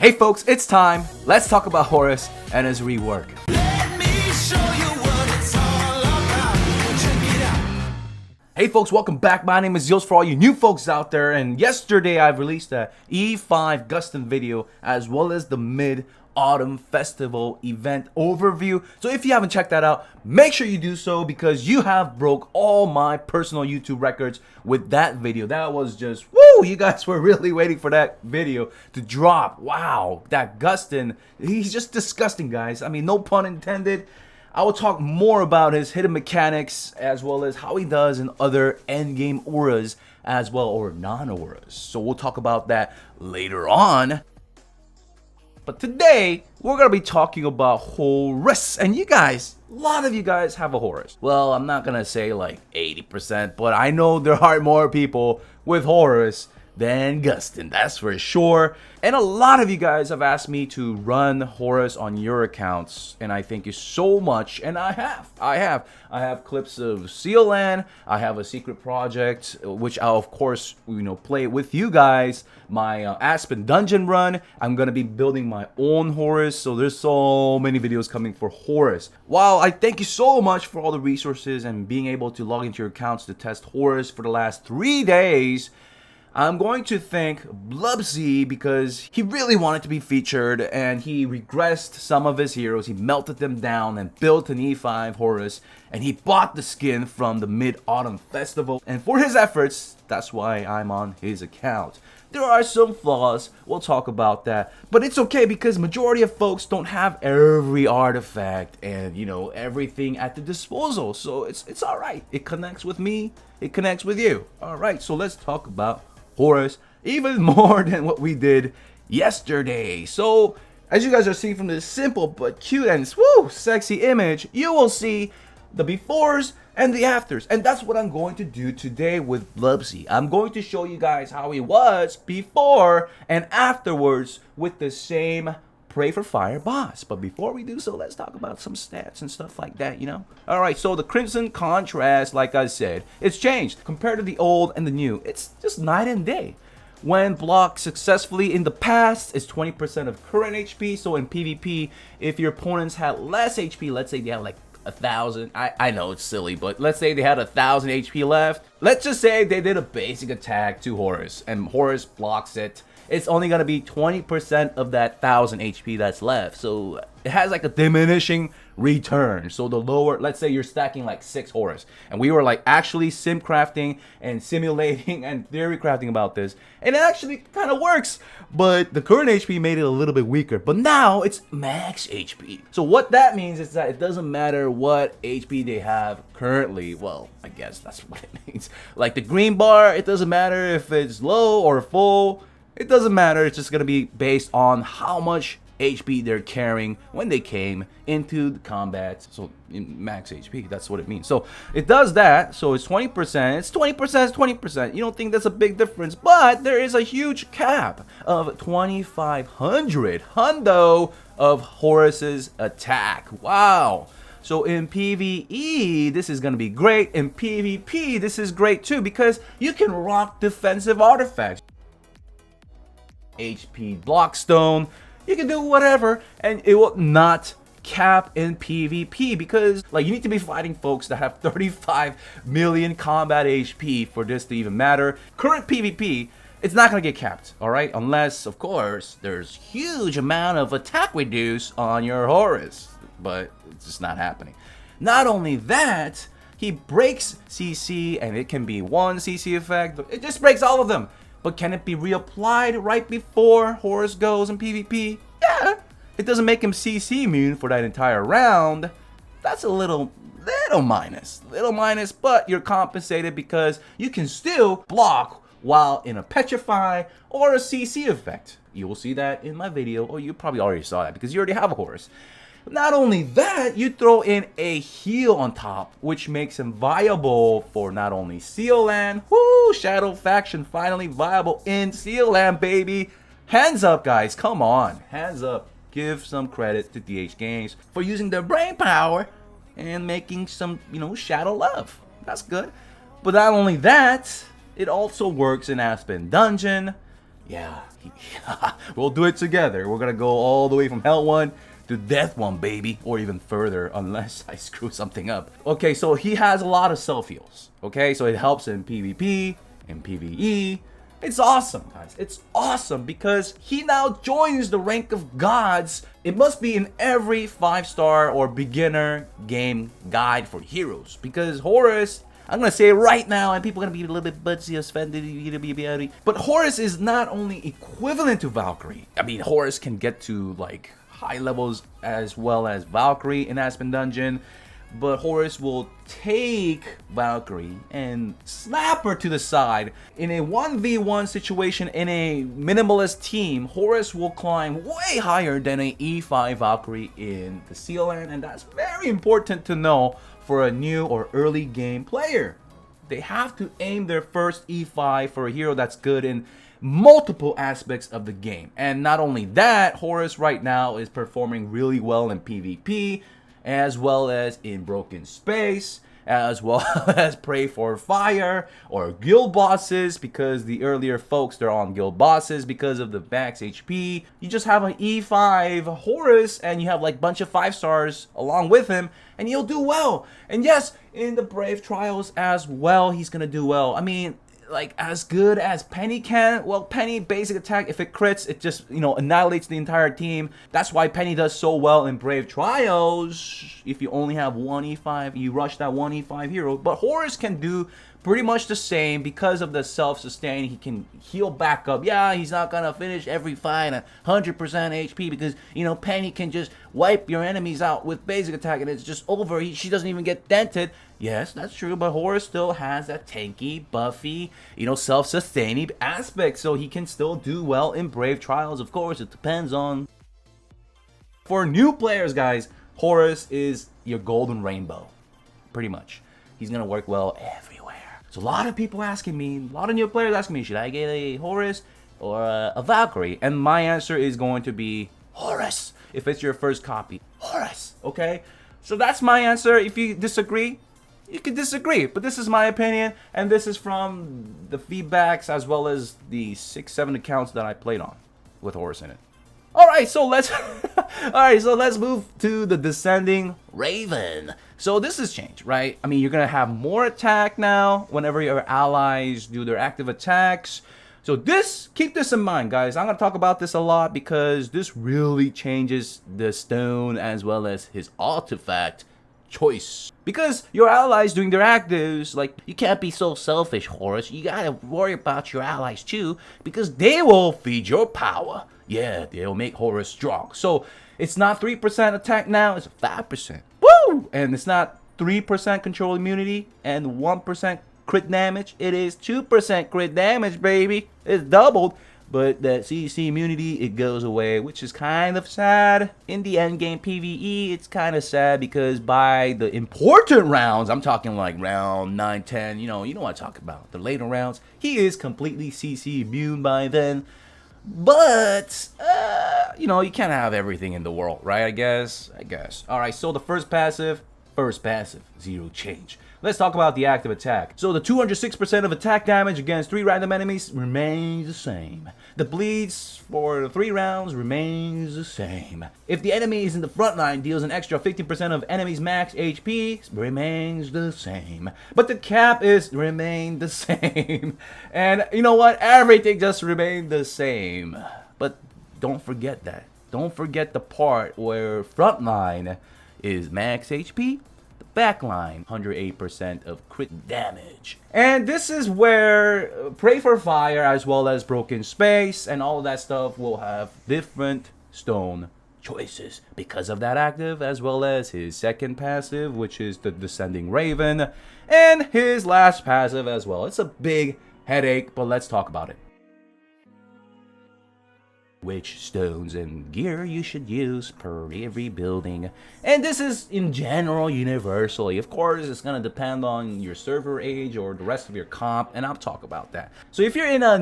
Hey folks, it's time. Let's talk about Horus and his rework. Hey folks, welcome back. My name is Zeals for all you new folks out there, and yesterday I've released a E5 Gustin video as well as the Mid-Autumn Festival event overview. So if you haven't checked that out, make sure you do so because you have broke all my personal YouTube records with that video. That was just, woo, you guys were really waiting for that video to drop. Wow, that Gustin, he's just disgusting, guys. I mean, no pun intended. I will talk more about his hidden mechanics as well as how he does in other endgame auras as well, or non-auras. So we'll talk about that later on. But today, we're going to be talking about Horus. And you guys, a lot of you guys have a Horus. Well, I'm not going to say like 80%, but I know there are more people with Horus than Gustin, that's for sure. And a lot of you guys have asked me to run Horus on your accounts, and I thank you so much. And I have clips of Sealand. I have a secret project which I'll of course play with you guys. My Aspen Dungeon run. I'm gonna be building my own Horus, so there's so many videos coming for Horus. While I thank you so much for all the resources and being able to log into your accounts to test Horus for the last 3 days, I'm going to thank Blubsy because he really wanted to be featured and he regressed some of his heroes. He melted them down and built an E5 Horus, and he bought the skin from the Mid-Autumn Festival. And for his efforts, that's why I'm on his account. There are some flaws, we'll talk about that, but it's okay because majority of folks don't have every artifact and everything at the disposal. So it's all right. It connects with me, it connects with you. All right, so let's talk about Horus even more than what we did yesterday. So as you guys are seeing from this simple but cute and sexy image, you will see the befores and the afters, and that's what I'm going to do today with Blubsy. I'm going to show you guys how he was before and afterwards with the same Pray for Fire boss. But before we do so, let's talk about some stats and stuff like that, Alright, so the Crimson contrast, like I said, it's changed. Compared to the old and the new, it's just night and day. When blocked successfully in the past, it's 20% of current HP. So in PvP, if your opponents had less HP, let's say they had like 1,000, I know it's silly, but let's say they had 1,000 HP left. Let's just say they did a basic attack to Horus and Horus blocks it. It's only going to be 20% of that 1,000 HP that's left. So it has like a diminishing return. So the lower, let's say you're stacking like 6 Horus, and we were like actually sim crafting and simulating and theory crafting about this, and it actually kind of works, but the current HP made it a little bit weaker. But now it's max HP. So what that means is that it doesn't matter what HP they have currently. Well, I guess that's what it means. Like the green bar, it doesn't matter if it's low or full. It doesn't matter, it's just going to be based on how much HP they're carrying when they came into the combat. So in max HP, that's what it means. So it does that, so it's 20%, it's 20%, it's 20%. You don't think that's a big difference, but there is a huge cap of 2,500 hundo of Horus's attack. Wow. So in PvE, this is going to be great. In PvP, this is great too because you can rock defensive artifacts. HP Blockstone, you can do whatever and it will not cap in PvP because like you need to be fighting folks that have 35 million combat HP for this to even matter. Current PvP, it's not gonna get capped, alright, unless of course there's huge amount of attack reduce on your Horus, but it's just not happening. Not only that, he breaks CC and it can be one CC effect, it just breaks all of them. But can it be reapplied right before Horus goes in PvP? Yeah. It doesn't make him CC immune for that entire round. That's a little minus, but you're compensated because you can still block while in a Petrify or a CC effect. You will see that in my video, or you probably already saw that because you already have a Horus. Not only that, you throw in a heal on top, which makes him viable for not only Sealand, woo, Shadow Faction finally viable in Sealand, baby. Hands up, guys, come on, hands up. Give some credit to DH Games for using their brain power and making some, shadow love. That's good. But not only that, it also works in Aspen Dungeon. Yeah, we'll do it together. We're gonna go all the way from Hell 1 to Death 1, baby. Or even further, unless I screw something up. Okay, so he has a lot of self-heals. Okay, so it helps in PvP, in PvE. It's awesome, guys. It's awesome because he now joins the rank of gods. It must be in every 5-star or beginner game guide for heroes. Because Horus, I'm gonna say it right now, and people are gonna be a little bit buttsy, offended, but Horus is not only equivalent to Valkyrie. I mean, Horus can get to like high levels as well as Valkyrie in Aspen Dungeon. But Horus will take Valkyrie and slap her to the side. In a 1v1 situation in a minimalist team, Horus will climb way higher than a E5 Valkyrie in the Sealand, and that's very important to know for a new or early game player. They have to aim their first E5 for a hero that's good in multiple aspects of the game. And not only that, Horus right now is performing really well in PvP, as well as in Broken Space, as well as Pray for Fire or guild bosses, because the earlier folks, they're on guild bosses because of the max HP. You just have an E5 Horus and you have like a bunch of 5-stars along with him and he'll do well. And yes, in the Brave Trials as well, he's gonna do well. I mean, like as good as Penny can. Well, Penny basic attack, if it crits, it just, you know, annihilates the entire team. That's why Penny does so well in Brave Trials. If you only have one E5, you rush that one E5 hero. But Horus can do pretty much the same because of the self-sustain. He can heal back up. Yeah, he's not gonna finish every fight at 100% HP because, you know, Penny can just wipe your enemies out with basic attack and it's just over. She doesn't even get dented. Yes, that's true, but Horus still has that tanky, buffy, you know, self-sustaining aspect, so he can still do well in Brave Trials. Of course, it depends on. For new players, guys, Horus is your golden rainbow, pretty much. He's gonna work well everywhere. So a lot of people asking me, a lot of new players asking me, should I get a Horus or a Valkyrie? And my answer is going to be Horus, if it's your first copy. Horus, okay? So that's my answer. If you disagree, you can disagree, but this is my opinion, and this is from the feedbacks as well as the 6-7 accounts that I played on with Horus in it. Alright, so let's move to the Descending Raven. So this has changed, right? I mean, you're gonna have more attack now whenever your allies do their active attacks. So keep this in mind, guys. I'm gonna talk about this a lot because this really changes the stone as well as his artifact choice. Because your allies doing their actives, like, you can't be so selfish, Horus. You gotta worry about your allies too, because they will feed your power. Yeah, they'll make Horus strong. So it's not 3% attack now, it's 5%. Woo! And it's not 3% control immunity and 1% crit damage. It is 2% crit damage, baby. It's doubled. But that CC immunity, it goes away, which is kind of sad. In the endgame PvE, it's kind of sad because by the important rounds, I'm talking like round 9, 10, you know what I talk about, the later rounds, he is completely CC immune by then. But, you know, you can't have everything in the world, right? I guess. Alright, so the first passive, zero change. Let's talk about the active attack. So the 206% of attack damage against 3 random enemies remains the same. The bleeds for 3 rounds remains the same. If the enemy is in the front line, deals an extra 15% of enemy's max HP, remains the same. But the cap is remain the same. And you know what? Everything just remained the same. But don't forget that. Don't forget the part where front line is max HP. Backline, 108% of crit damage. And this is where Pray for Fire as well as Broken Space and all of that stuff will have different stone choices because of that active, as well as his second passive, which is the Descending Raven, and his last passive as well. It's a big headache, but let's talk about it. Which stones and gear you should use per every building. And this is in general universally. Of course, it's going to depend on your server age or the rest of your comp, and I'll talk about that. So if you're in a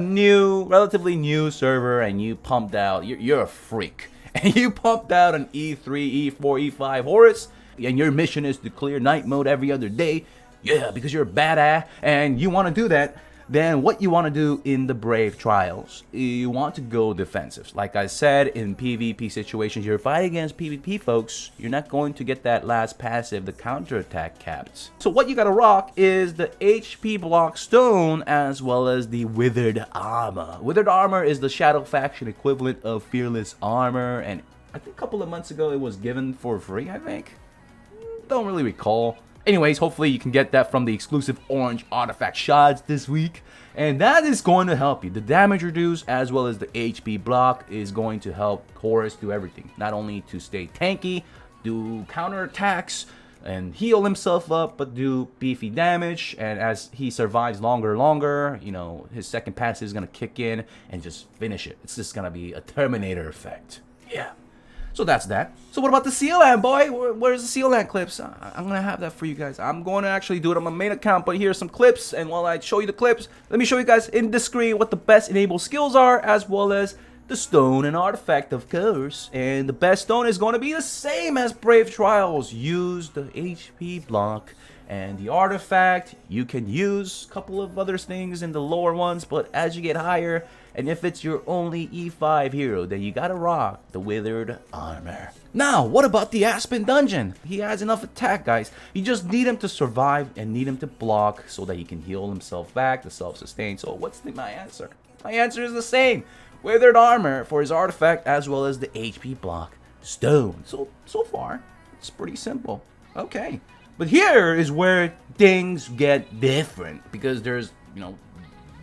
relatively new server and you pumped out, you're a freak, and you pumped out an E3, E4, E5 Horus, and your mission is to clear night mode every other day, yeah, because you're a badass and you want to do that, then what you want to do in the Brave Trials, you want to go defensive. Like I said, in PvP situations, you're fighting against PvP folks, you're not going to get that last passive, the counterattack capped. So what you gotta rock is the HP block stone as well as the withered armor. Withered armor is the Shadow faction equivalent of fearless armor, and I think a couple of months ago it was given for free, I think. Don't really recall. Anyways, hopefully you can get that from the exclusive orange artifact shards this week. And that is going to help you. The damage reduce as well as the HP block is going to help Horus do everything. Not only to stay tanky, do counterattacks, and heal himself up, but do beefy damage. And as he survives longer and longer, you know, his second passive is going to kick in and just finish it. It's just going to be a Terminator effect. Yeah. So that's that. So what about the ZealAmp, boy? Where's the ZealAmp clips? I'm going to have that for you guys. I'm going to actually do it on my main account, but here's some clips. And while I show you the clips, let me show you guys in the screen what the best enabled skills are, as well as the stone and artifact, of course. And the best stone is going to be the same as Brave Trials. Use the HP block. And the artifact, you can use a couple of other things in the lower ones, but as you get higher, and if it's your only E5 hero, then you gotta rock the withered armor. Now, what about the Aspen Dungeon? He has enough attack, guys. You just need him to survive and need him to block so that he can heal himself back to self-sustain. So what's my answer? My answer is the same. Withered armor for his artifact as well as the HP block stone. So far, it's pretty simple. Okay. But here is where things get different, because there's, you know,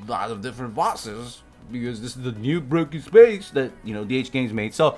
a lot of different bosses, because this is the new broken space that, you know, DH Games made. So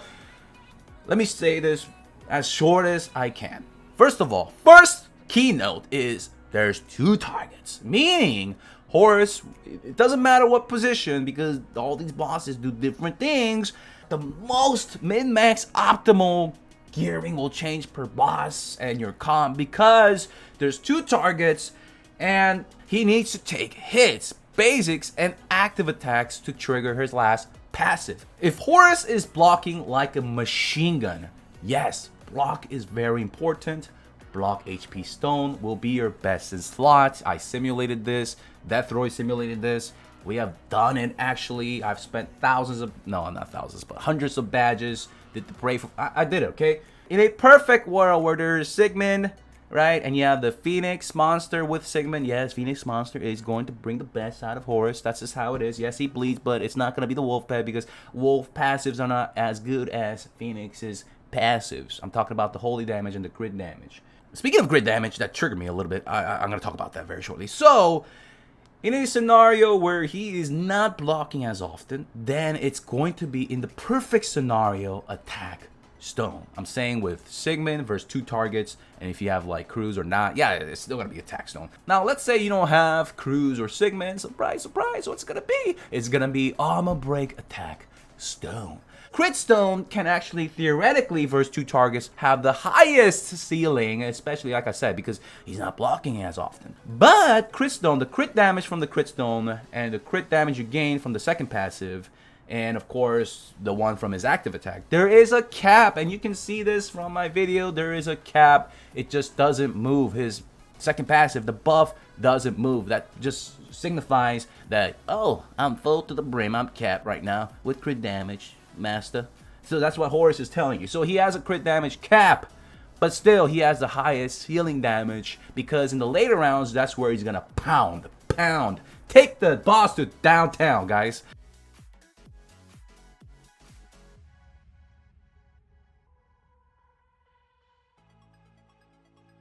let me say this as short as I can. First of all, first keynote is there's 2 targets, meaning Horus, it doesn't matter what position, because all these bosses do different things. The most min-max optimal gearing will change per boss and your comp, because there's 2 targets and he needs to take hits, basics, and active attacks to trigger his last passive. If Horus is blocking like a machine gun, yes, block is very important. Block HP stone will be your best in slots. I simulated this. Deathroy simulated this. We have done it actually. I've spent thousands of, no, not thousands, but hundreds of badges. Did the brave, I did it, okay? In a perfect world where there's Sigmund, right? And you have the Phoenix monster with Sigmund. Yes, Phoenix monster is going to bring the best out of Horus. That's just how it is. Yes, he bleeds, but it's not going to be the wolf pet, because wolf passives are not as good as Phoenix's passives. I'm talking about the holy damage and the crit damage. Speaking of crit damage, that triggered me a little bit. I'm going to talk about that very shortly. So, in a scenario where he is not blocking as often, then it's going to be, in the perfect scenario, attack stone. I'm saying with Sigmund versus 2 targets, and if you have like Cruz or not, yeah, it's still gonna be attack stone. Now let's say you don't have Cruz or Sigmund. Surprise, surprise, what's gonna be? It's gonna be armor break attack stone. Crit stone can actually theoretically versus 2 targets have the highest ceiling, especially like I said, because he's not blocking as often. But crit stone, the crit damage from the crit stone and the crit damage you gain from the second passive, and of course the one from his active attack, there is a cap, and you can see this from my video. There is a cap. It just doesn't move. His second passive, the buff, doesn't move. That just signifies that, oh, I'm full to the brim, I'm capped right now with crit damage, master. So that's what Horus is telling you. So he has a crit damage cap, but still he has the highest healing damage, because in the later rounds, that's where he's gonna pound, take the boss to downtown, guys.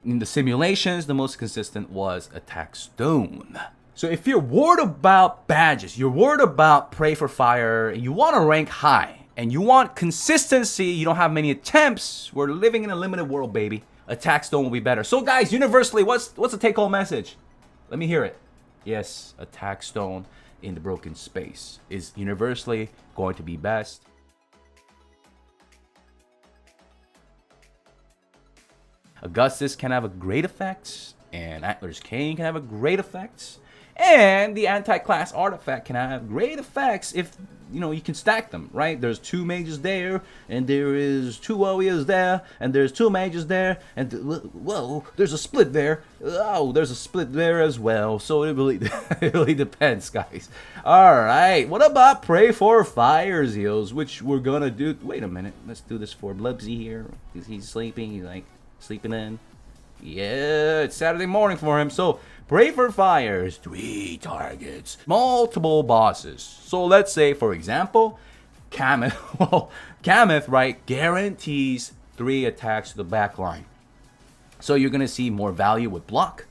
In the simulations, the most consistent was attack stone. So if you're worried about badges, you're worried about pray for fire, and you want to rank high, and you want consistency, you don't have many attempts, we're living in a limited world, baby, attack stone will be better. So guys, universally, what's the take-home message? Let me hear it. Yes, attack stone in the broken space is universally going to be best. Augustus can have a great effect, and Antlers King can have a great effect, And the anti-class artifact can have great effects if you can stack them, right? There's 2 mages there, and there is 2 warriors there, and there's 2 mages there, and whoa, there's a split there. Oh, there's a split there as well. So it really, it really depends, guys. All right, what about Pray for Fire, Zeals, which we're gonna do? Wait a minute, let's do this for Blubsy here. He's sleeping. He's like sleeping in. Yeah, it's Saturday morning for him. So Pray for Fire's 3 targets, multiple bosses. So let's say, for example, Kameth. Well, Kameth, right, guarantees 3 attacks to the back line. So you're gonna see more value with block.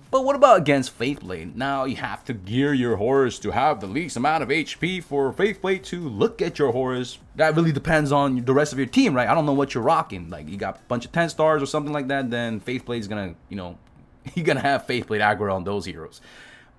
But what about against Faithblade? Now you have to gear your Horus to have the least amount of HP for Faithblade to look at your Horus. That really depends on the rest of your team, right? I don't know what you're rocking. Like, you got a bunch of 10 stars or something like that, then Faithblade's gonna, you're gonna have Faithblade aggro on those heroes.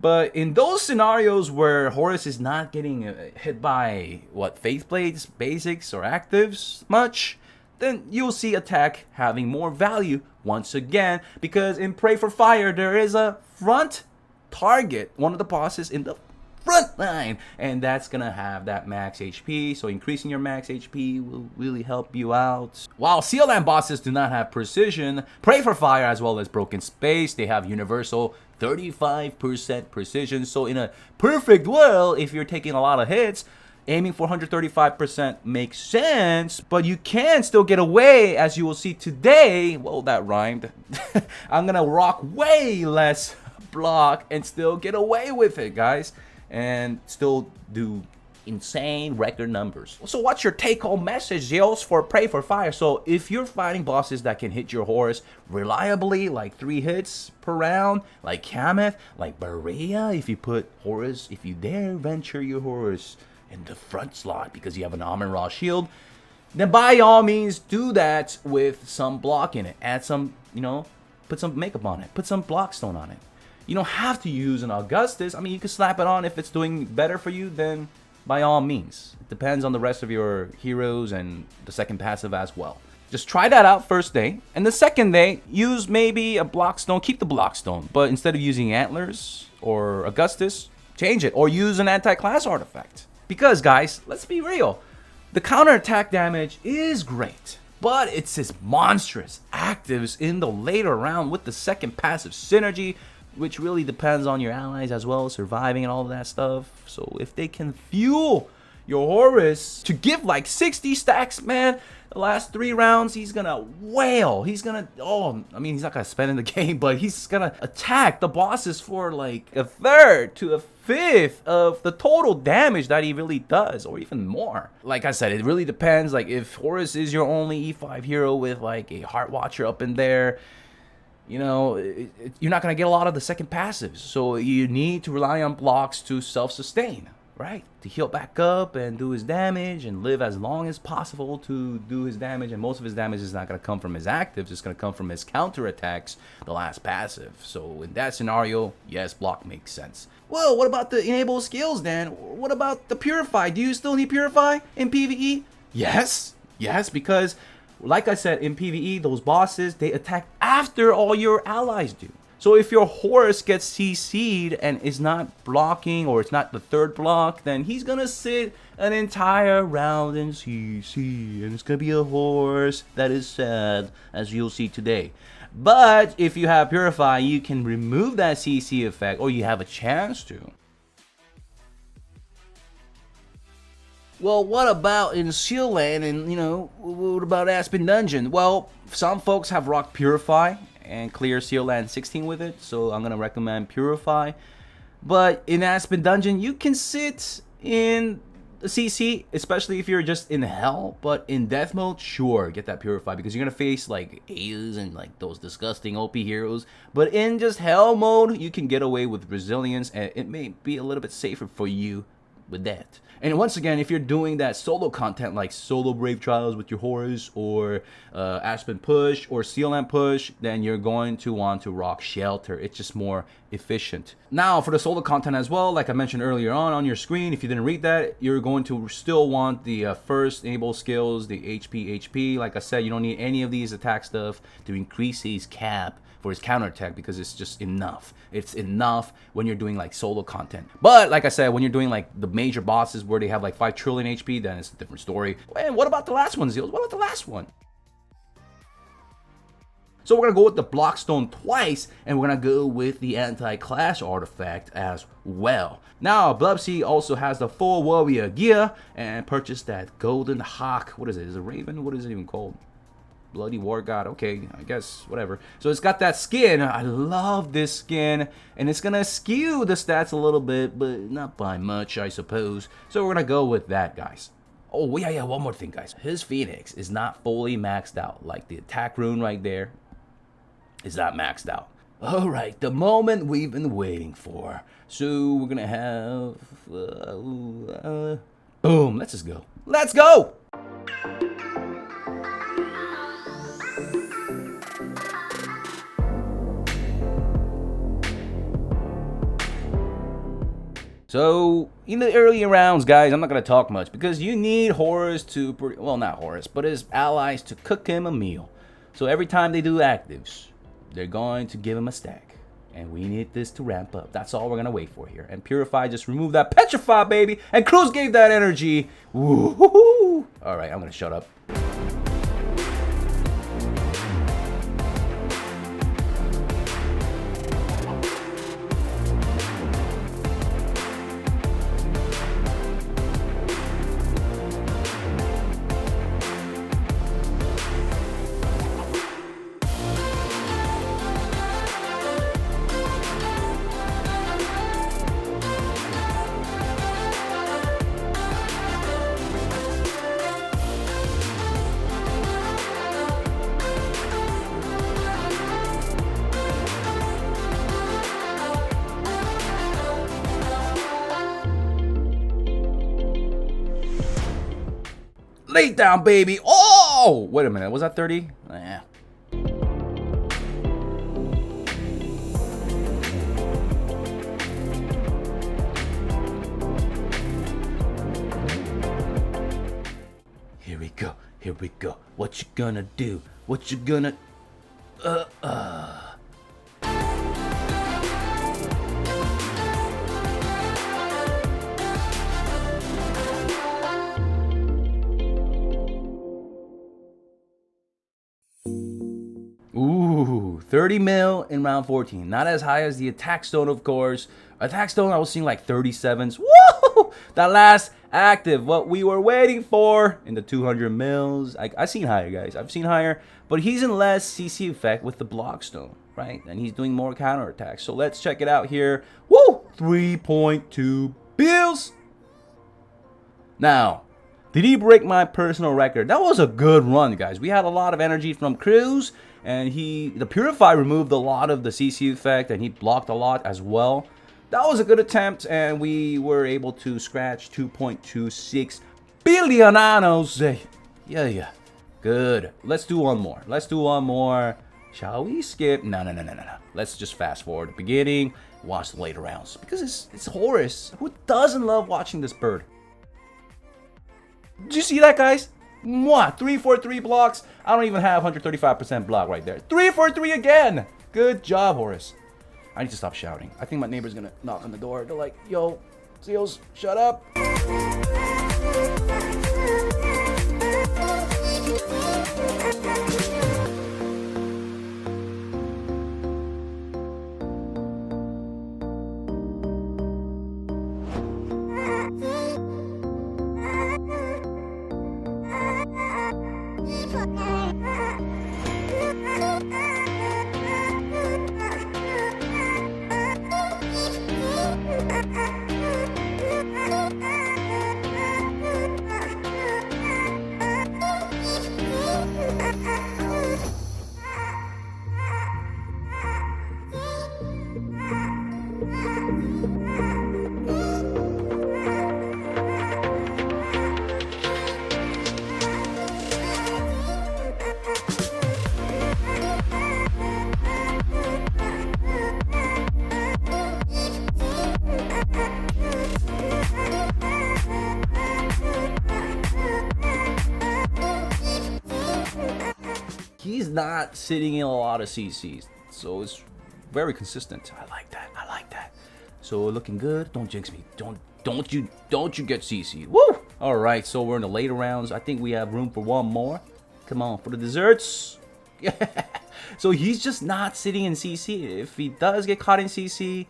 But in those scenarios where Horus is not getting hit by, Faithblade's basics or actives much, then you'll see attack having more value once again, because in Pray for Fire there is a front target, one of the bosses in the front line, and that's gonna have that max HP, so increasing your max HP will really help you out. While Seal bosses do not have precision, Pray for Fire as well as Broken Space, they have universal 35% precision, so in a perfect world, if you're taking a lot of hits, aiming for 135% makes sense, but you can still get away, as you will see today. Well, that rhymed. I'm gonna rock way less block and still get away with it, guys, and still do insane record numbers. So what's your take-home message, Zeals, for Pray for Fire? So if you're fighting bosses that can hit your Horus reliably, like 3 hits per round, like Kameth, like Berea, if you dare venture your Horus in the front slot because you have an Amon-Ra shield, then by all means do that with some block in it. Add some, put some makeup on it, put some blockstone on it. You don't have to use an Augustus. I mean, you can slap it on if it's doing better for you, then by all means. It depends on the rest of your heroes and the second passive as well. Just try that out first day, and the second day, use maybe a blockstone. Keep the blockstone, but instead of using Antlers or Augustus, change it, or use an anti-class artifact. Because, guys, let's be real. The counterattack damage is great, but it's his monstrous actives in the later round with the second passive synergy, which really depends on your allies as well, surviving and all of that stuff. So if they can fuel your Horus to give like 60 stacks, man, the last 3 rounds, he's gonna wail. He's gonna, he's not gonna spend in the game, but he's gonna attack the bosses for like 1/3 to 1/5 of the total damage that he really does, or even more. Like I said, it really depends. Like, if Horus is your only E5 hero with like a Heart Watcher up in there, you're not gonna get a lot of the second passives. So you need to rely on blocks to self-sustain, right? To heal back up and do his damage and live as long as possible to do his damage. And most of his damage is not going to come from his actives. It's going to come from his counterattacks, the last passive. So in that scenario, yes, block makes sense. Well, what about the enable skills, then? What about the Purify? Do you still need Purify in PvE? Yes, because like I said, in PvE, those bosses, they attack after all your allies do. So if your Horus gets CC'd and is not blocking, or it's not the 3rd block, then he's gonna sit an entire round in CC, and it's gonna be a Horus that is sad, as you'll see today. But if you have Purify, you can remove that CC effect, or you have a chance to. Well, what about in Seal Land, and what about Aspen Dungeon? Well, some folks have rocked Purify and clear Seal Land 16 with it, so I'm gonna recommend Purify. But in Aspen Dungeon, you can sit in the CC, especially if you're just in Hell. But in Death Mode, sure, get that Purify, because you're gonna face like A's and like those disgusting OP heroes. But in just Hell Mode, you can get away with Resilience, and it may be a little bit safer for you with that. And once again, if you're doing that solo content like solo Brave Trials with your Horus, or Aspen Push, or Seal Land Push, then you're going to want to rock Shelter. It's just more efficient. Now, for the solo content as well, like I mentioned earlier on your screen, if you didn't read that, you're going to still want the first enable skills, the HP. Like I said, you don't need any of these attack stuff to increase his cap for his counterattack because it's just enough. It's enough when you're doing like solo content. But like I said, when you're doing like the major bosses where they have like 5 trillion HP, then it's a different story. And what about the last one, Zeals? What about the last one? So we're going to go with the Blockstone twice, and we're going to go with the Anti-Clash artifact as well. Now, Blubsy also has the full warrior gear, and purchased that Golden Hawk. What is it? Is it a Raven? What is it even called? Bloody War God. Okay, I guess, whatever. So it's got that skin. I love this skin, and it's going to skew the stats a little bit, but not by much, I suppose. So we're going to go with that, guys. Oh, yeah, one more thing, guys. His Phoenix is not fully maxed out, like the attack rune right there. Is not maxed out. All right, the moment we've been waiting for. So we're gonna have boom. Let's just go. Let's go. So in the early rounds, guys, I'm not gonna talk much because you need Horus to, well, not Horus, but his allies to cook him a meal. So every time they do actives, they're going to give him a stack, and we need this to ramp up. That's all we're gonna wait for here. And Purify just removed that Petrify, baby, and Cruz gave that energy. Woo-hoo-hoo. All right, I'm gonna shut up. Lay down, baby. Oh, wait a minute. Was that 30? Yeah. Here we go. Here we go. What you gonna do? What you gonna... Ooh, 30 mil in round 14. Not as high as the attack stone, of course. Attack stone, I was seeing like 37s. Woo! That last active, what we were waiting for in the 200 mils. I've seen higher, guys. I've seen higher. But he's in less CC effect with the Blockstone, right? And he's doing more counterattacks. So let's check it out here. Woo! 3.2 bills. Now, did he break my personal record? That was a good run, guys. We had a lot of energy from Cruz. And the Purify removed a lot of the CC effect, and he blocked a lot as well. That was a good attempt, and we were able to scratch 2.26 billion anos. Yeah. Good. Let's do one more. Let's do one more. Shall we skip? No. Let's just fast forward the beginning, watch the later rounds. Because it's Horus. Who doesn't love watching this bird? Did you see that, guys? Mwah! 343 blocks. I don't even have 135% block right there. 343 again. Good job, Horus. I need to stop shouting. I think my neighbor's gonna knock on the door. They're like, yo, Zeals, shut up. He's not sitting in a lot of CCs. so it's very consistent. I like that. I like that. So looking good. Don't jinx me. Don't you get CC'd. Woo! All right, so we're in the later rounds. I think we have room for one more. Come on, for the desserts. Yeah. So he's just not sitting in CC. If he does get caught in CC,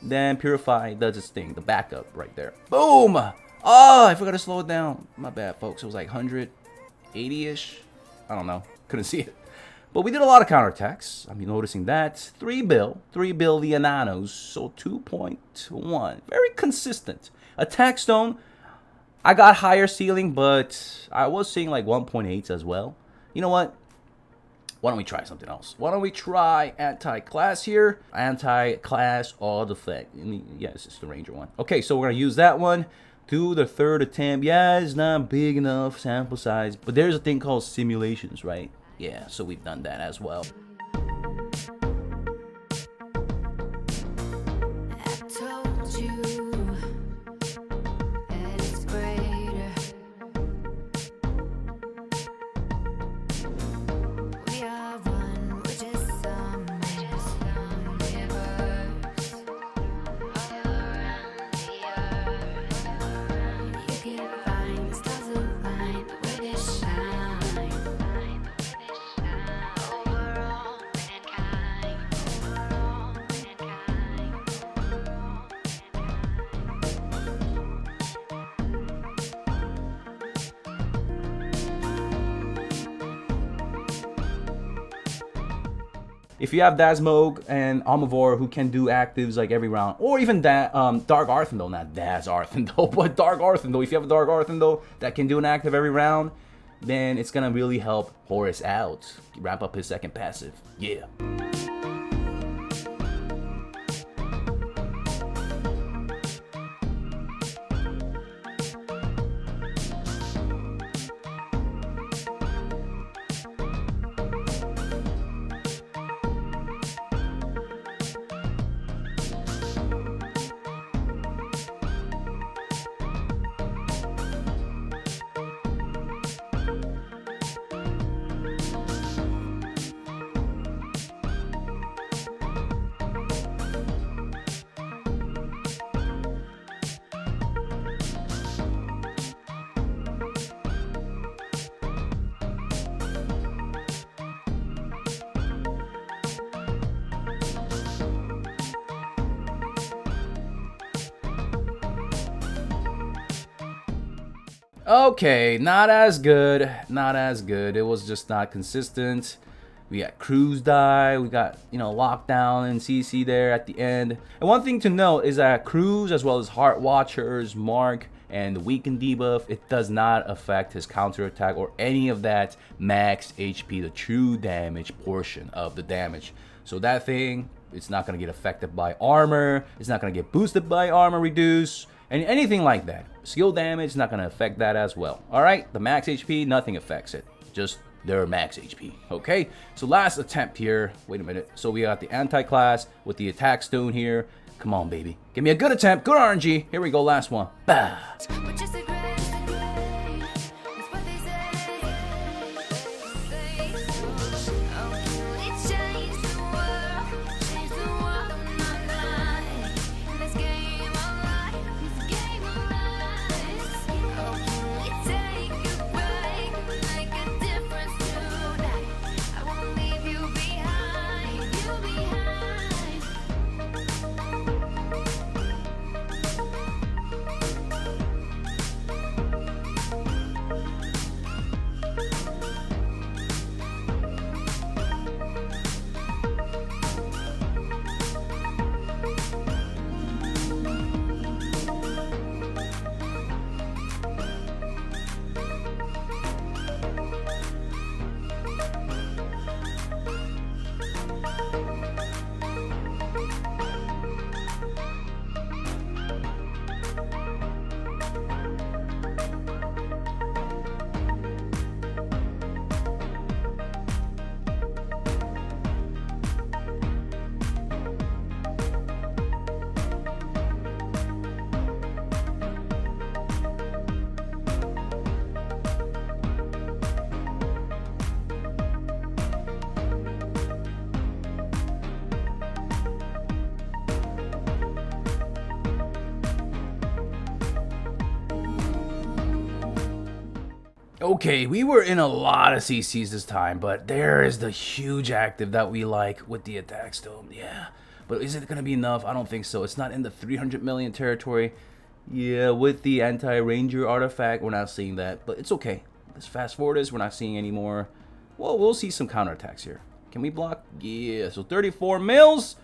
then Purify does its thing. The backup right there. Boom! Oh, I forgot to slow it down. My bad, folks. It was like 180-ish. I don't know. Couldn't see it. But we did a lot of counterattacks. I'm noticing that. 3 bill the Ananos. So 2.1. Very consistent. Attack stone. I got higher ceiling, but I was seeing like 1.8s as well. You know what? Why don't we try something else? Why don't we try anti-class here? Anti-class all defect. Yes, it's the Ranger one. Okay, so we're going to use that one. Do the third attempt. Yeah, it's not big enough sample size, but there's a thing called simulations, right? Yeah, so we've done that as well. If you have Dasmog and Omnivore who can do actives like every round, or even that Dark Arthendo, not Daz Arthendo, but Dark Arthendo. If you have a Dark Arthendo that can do an active every round, then it's gonna really help Horus out, ramp up his second passive. Yeah. Okay, not as good, not as good. It was just not consistent. We got Cruise die, we got, Lockdown and CC there at the end. And one thing to note is that Cruise, as well as Heart Watchers, Mark, and the Weaken debuff, it does not affect his counterattack or any of that max HP, the true damage portion of the damage. So that thing, it's not going to get affected by armor, it's not going to get boosted by armor reduce, and anything like that. Skill damage is not going to affect that as well. Alright, the max HP, nothing affects it. Just their max HP. Okay, so last attempt here. Wait a minute. So we got the anti-class with the attack stone here. Come on, baby. Give me a good attempt. Good RNG. Here we go, last one. Bah. Okay, we were in a lot of CCs this time, but there is the huge active that we like with the attack stone. Yeah, but is it going to be enough? I don't think so. It's not in the 300 million territory. Yeah, with the anti-ranger artifact, we're not seeing that, but it's okay. Let's fast forward this. We're not seeing any more. Well, we'll see some counterattacks here. Can we block? Yeah, so 34 mils.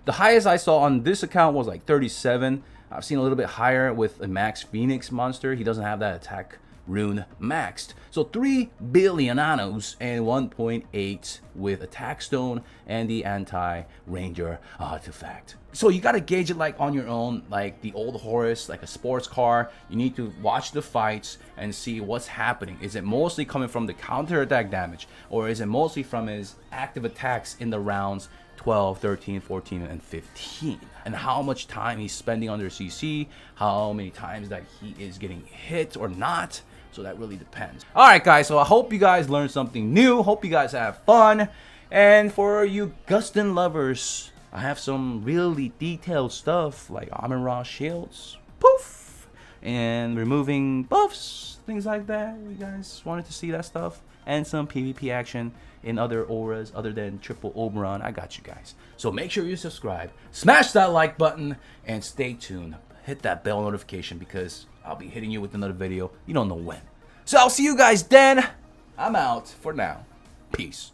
The highest I saw on this account was like 37. I've seen a little bit higher with a max Phoenix monster. He doesn't have that attack rune maxed. So 3 billion nanos and 1.8 with attack stone and the anti-ranger artifact. So you got to gauge it like on your own, like the old Horus, like a sports car. You need to watch the fights and see what's happening. Is it mostly coming from the counterattack damage, or is it mostly from his active attacks in the rounds 12, 13, 14, and 15? And how much time he's spending under CC, how many times that he is getting hit or not. So that really depends. All right, guys, so I hope you guys learned something new. Hope you guys have fun. And for you Gustin lovers, I have some really detailed stuff like Amon-Ra shields, poof, and removing buffs, things like that. You guys wanted to see that stuff? And some PvP action in other auras other than triple Oberon. I got you guys. So make sure you subscribe, smash that like button, and stay tuned. Hit that bell notification because I'll be hitting you with another video. You don't know when. So I'll see you guys then. I'm out for now. Peace.